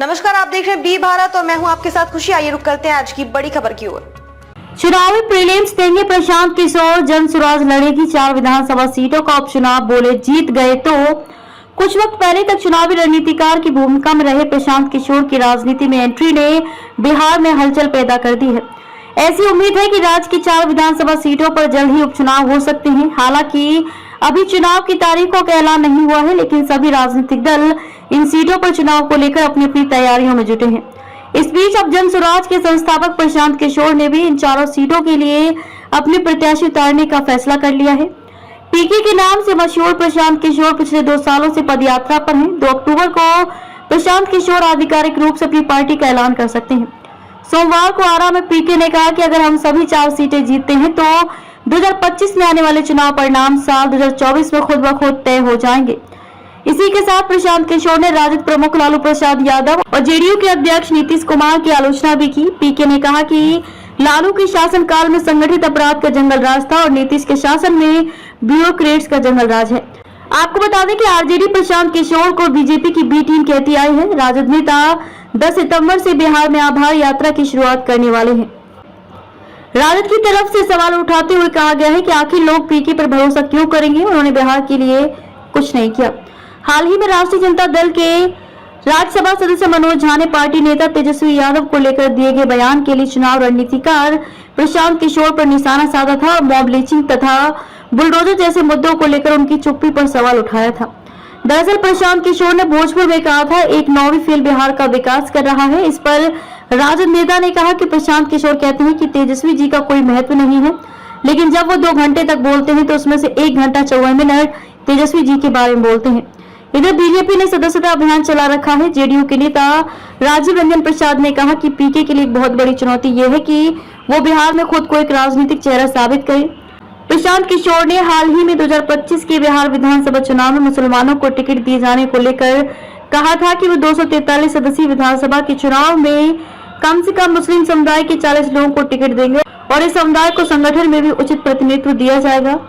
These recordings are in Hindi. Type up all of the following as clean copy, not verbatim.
नमस्कार, आप देख रहे हैं बी भारत और मैं हूं आपके साथ खुशी। आइए रुक करते हैं आज की बड़ी खबर की ओर। चुनावी प्रीलिम्स देंगे प्रशांत किशोर, जन सुराज लड़ेगी 4 विधानसभा सीटों का उपचुनाव, बोले जीत गए तो। कुछ वक्त पहले तक चुनावी रणनीतिकार की भूमिका में रहे प्रशांत किशोर की राजनीति में एंट्री ने बिहार में हलचल पैदा कर दी है। ऐसी उम्मीद है कि राज्य की 4 विधानसभा सीटों पर जल्द ही उपचुनाव हो सकते हैं। हालांकि अभी चुनाव की तारीखों का ऐलान नहीं हुआ है, लेकिन सभी राजनीतिक दल इन सीटों पर चुनाव को लेकर अपनी अपनी तैयारियों में जुटे हैं। इस बीच अब जन सुराज के संस्थापक प्रशांत किशोर ने भी इन चारों सीटों के लिए अपने प्रत्याशी उतारने का फैसला कर लिया है। पीके के नाम से मशहूर प्रशांत किशोर पिछले 2 सालों से पदयात्रा पर हैं। 2 अक्टूबर को प्रशांत किशोर आधिकारिक रूप से अपनी पार्टी का ऐलान कर सकते हैं। सोमवार को आरा में पीके ने कहा कि अगर हम सभी 4 सीटें जीतते हैं तो 2025 में आने वाले चुनाव परिणाम साल 2024 में खुद ब खुद तय हो जाएंगे। इसी के साथ प्रशांत किशोर ने राजद प्रमुख लालू प्रसाद यादव और जेडीयू के अध्यक्ष नीतीश कुमार की आलोचना भी की। पीके ने कहा कि लालू के शासनकाल में संगठित अपराध का जंगल राज था और नीतीश के शासन में ब्यूरोक्रेट्स का जंगल राज है। आपको बता दें कि आरजेडी प्रशांत किशोर को बीजेपी की बी टीम कहती आई है। राजद नेता 10 सितंबर से बिहार में आभार यात्रा की शुरुआत करने वाले हैं। राजद की तरफ से सवाल उठाते हुए कहा गया है कि आखिर लोग पीके पर भरोसा क्यों करेंगे, उन्होंने बिहार के लिए कुछ नहीं किया। हाल ही में राष्ट्रीय जनता दल के राज्यसभा सदस्य मनोज झा ने पार्टी नेता तेजस्वी यादव को लेकर दिए गए बयान के लिए चुनाव रणनीतिकार प्रशांत किशोर पर निशाना साधा था और मॉब लिंचिंग तथा बुलडोजर जैसे मुद्दों को लेकर उनकी चुप्पी पर सवाल उठाया था। दरअसल प्रशांत किशोर ने भोजपुर में कहा था, एक 9वीं फेल बिहार का विकास कर रहा है। इस पर राजद नेता ने कहा कि प्रशांत किशोर कहते हैं कि तेजस्वी जी का कोई महत्व नहीं है, लेकिन जब वो 2 घंटे तक बोलते हैं तो उसमें से 1 घंटा 54 मिनट तेजस्वी जी के बारे में बोलते हैं। इधर बीजेपी ने सदस्यता अभियान चला रखा है। जेडीयू के नेता राजीव रंजन प्रसाद ने कहा कि पीके के लिए एक बहुत बड़ी चुनौती ये है कि वो बिहार में खुद को एक राजनीतिक चेहरा साबित करे। प्रशांत किशोर ने हाल ही में 2025 के बिहार विधानसभा चुनाव में मुसलमानों को टिकट दिए जाने को लेकर कहा था कि वो 243 सदस्यीय विधानसभा के चुनाव में कम से कम मुस्लिम समुदाय के 40 लोगों को टिकट देंगे और इस समुदाय को संगठन में भी उचित प्रतिनिधित्व दिया जाएगा।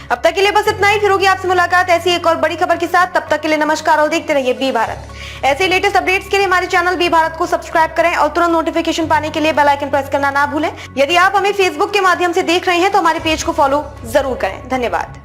अब तक के लिए बस इतना ही। फिर होगी आपसे मुलाकात ऐसी एक और बड़ी खबर के साथ। तब तक के लिए नमस्कार और देखते रहिए बी भारत। ऐसे लेटेस्ट अपडेट्स के लिए हमारे चैनल बी भारत को सब्सक्राइब करें और तुरंत नोटिफिकेशन पाने के लिए बेल आइकन प्रेस करना ना भूलें। यदि आप हमें फेसबुक के माध्यम से देख रहे हैं तो हमारे पेज को फॉलो जरूर करें। धन्यवाद।